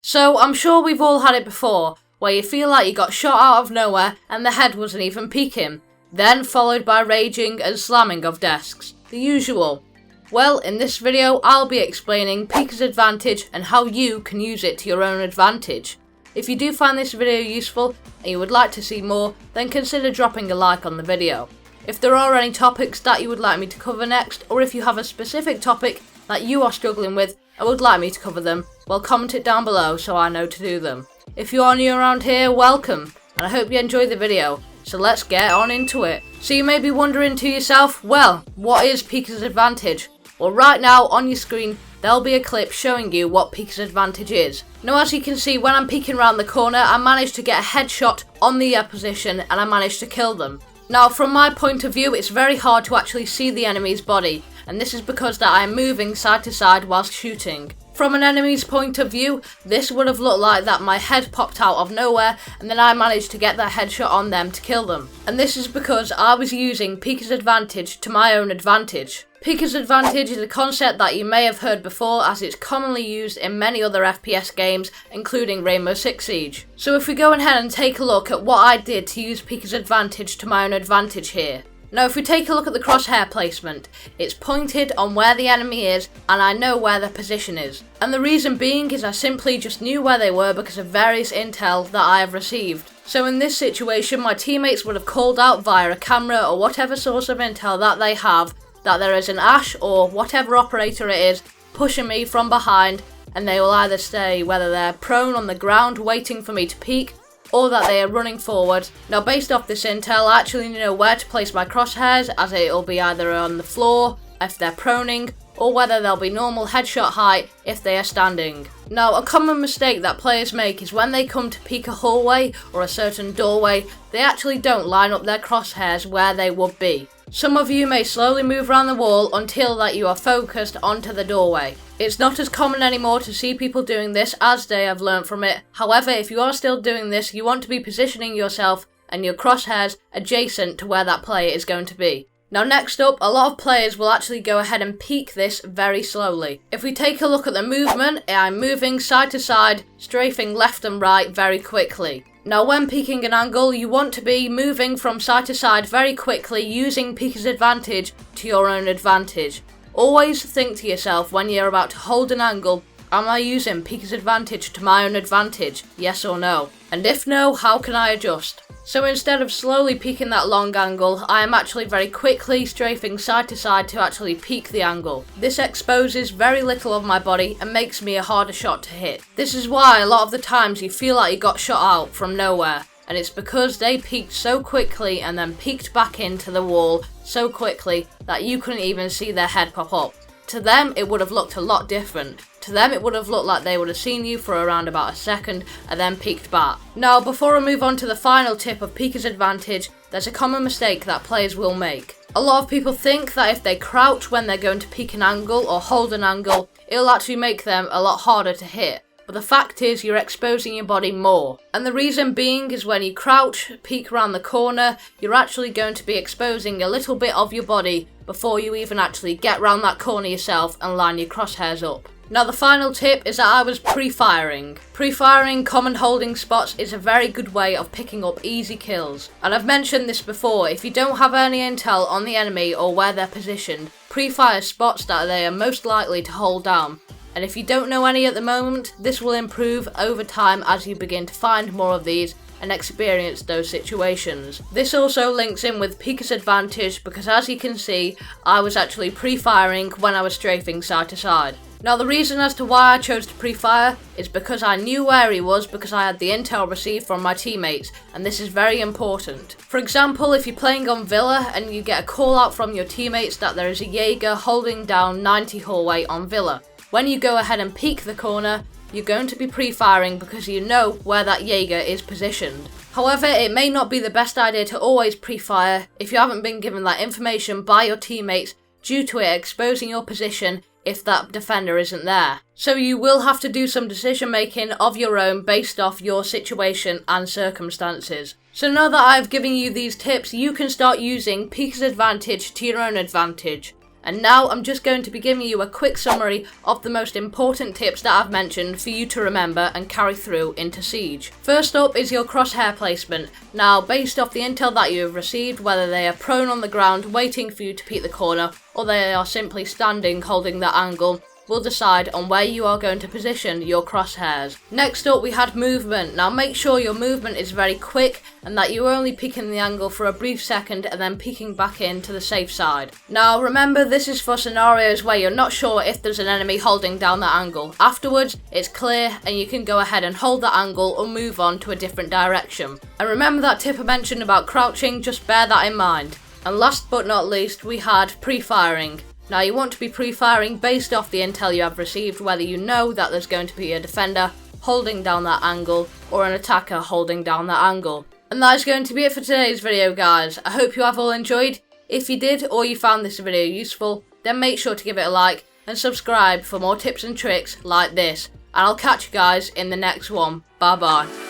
So I'm sure we've all had it before, where you feel like you got shot out of nowhere and the head wasn't even peeking, then followed by raging and slamming of desks. The usual. Well, in this video I'll be explaining Peeker's advantage and how you can use it to your own advantage. If you do find this video useful and you would like to see more, then consider dropping a like on the video. If there are any topics that you would like me to cover next, or if you have a specific topic that you are struggling with and would like me to cover them, well, comment it down below so I know to do them. If you are new around here, welcome, and I hope you enjoyed the video, so let's get on into it. So you may be wondering to yourself, well, what is Peeker's advantage? Well, right now on your screen there'll be a clip showing you what Peeker's advantage is. Now, as you can see, when I'm peeking around the corner, I managed to get a headshot on the opposition and I managed to kill them. Now, from my point of view, it's very hard to actually see the enemy's body, and this is because that I'm moving side to side whilst shooting. From an enemy's point of view, this would have looked like that my head popped out of nowhere and then I managed to get that headshot on them to kill them. And this is because I was using Peeker's advantage to my own advantage. Peeker's advantage is a concept that you may have heard before, as it's commonly used in many other FPS games, including Rainbow Six Siege. So if we go ahead and take a look at what I did to use Peeker's advantage to my own advantage here. Now, if we take a look at the crosshair placement, it's pointed on where the enemy is and I know where their position is. And the reason being is I simply just knew where they were because of various intel that I have received. So in this situation, my teammates would have called out via a camera or whatever source of intel that they have that there is an Ash or whatever operator it is pushing me from behind, and they will either stay whether they're prone on the ground waiting for me to peek, or that they are running forward. Now, based off this intel, I actually know where to place my crosshairs, as it will be either on the floor if they're proning, or whether they'll be normal headshot height if they are standing. Now, a common mistake that players make is when they come to peek a hallway or a certain doorway, they actually don't line up their crosshairs where they would be. Some of you may slowly move around the wall until that you are focused onto the doorway. It's not as common anymore to see people doing this, as they have learnt from it. However, if you are still doing this, you want to be positioning yourself and your crosshairs adjacent to where that player is going to be. Now, next up, a lot of players will actually go ahead and peek this very slowly. If we take a look at the movement, I'm moving side to side, strafing left and right very quickly. Now, when peeking an angle, you want to be moving from side to side very quickly, using Peeker's advantage to your own advantage. Always think to yourself when you're about to hold an angle, am I using Peeker's advantage to my own advantage? Yes or no? And if no, how can I adjust? So instead of slowly peeking that long angle, I am actually very quickly strafing side to side to actually peek the angle. This exposes very little of my body and makes me a harder shot to hit. This is why a lot of the times you feel like you got shot out from nowhere, and it's because they peeked so quickly and then peeked back into the wall so quickly that you couldn't even see their head pop up. To them, it would have looked a lot different. To them, it would have looked like they would have seen you for around about a second and then peeked back. Now, before I move on to the final tip of Peeker's advantage, there's a common mistake that players will make. A lot of people think that if they crouch when they're going to peek an angle or hold an angle, it'll actually make them a lot harder to hit. But the fact is, you're exposing your body more. And the reason being is when you crouch, peek around the corner, you're actually going to be exposing a little bit of your body before you even actually get round that corner yourself and line your crosshairs up. Now, the final tip is that I was pre-firing. Pre-firing common holding spots is a very good way of picking up easy kills. And I've mentioned this before, if you don't have any intel on the enemy or where they're positioned, pre-fire spots that they are most likely to hold down. And if you don't know any at the moment, this will improve over time as you begin to find more of these and experience those situations. This also links in with Peeker's advantage because, as you can see, I was actually pre-firing when I was strafing side to side. Now, the reason as to why I chose to pre-fire is because I knew where he was, because I had the intel received from my teammates, and this is very important. For example, if you're playing on Villa and you get a call out from your teammates that there is a Jaeger holding down 90 hallway on Villa, when you go ahead and peek the corner, you're going to be pre-firing because you know where that Jaeger is positioned. However, it may not be the best idea to always pre-fire if you haven't been given that information by your teammates due to it exposing your position if that defender isn't there. So you will have to do some decision making of your own based off your situation and circumstances. So now that I've given you these tips, you can start using Peeker's advantage to your own advantage. And now I'm just going to be giving you a quick summary of the most important tips that I've mentioned for you to remember and carry through into Siege. First up is your crosshair placement. Now, based off the intel that you have received, whether they are prone on the ground waiting for you to peek the corner, or they are simply standing holding that angle, will decide on where you are going to position your crosshairs. Next up we had movement. Now make sure your movement is very quick and that you're only peeking the angle for a brief second and then peeking back in to the safe side. Now remember, this is for scenarios where you're not sure if there's an enemy holding down that angle. Afterwards it's clear and you can go ahead and hold that angle or move on to a different direction. And remember that tip I mentioned about crouching, just bear that in mind. And last but not least we had pre-firing. Now you want to be pre-firing based off the intel you have received, whether you know that there's going to be a defender holding down that angle or an attacker holding down that angle. And that is going to be it for today's video, guys. I hope you have all enjoyed. If you did or you found this video useful, then make sure to give it a like and subscribe for more tips and tricks like this. And I'll catch you guys in the next one. Bye bye.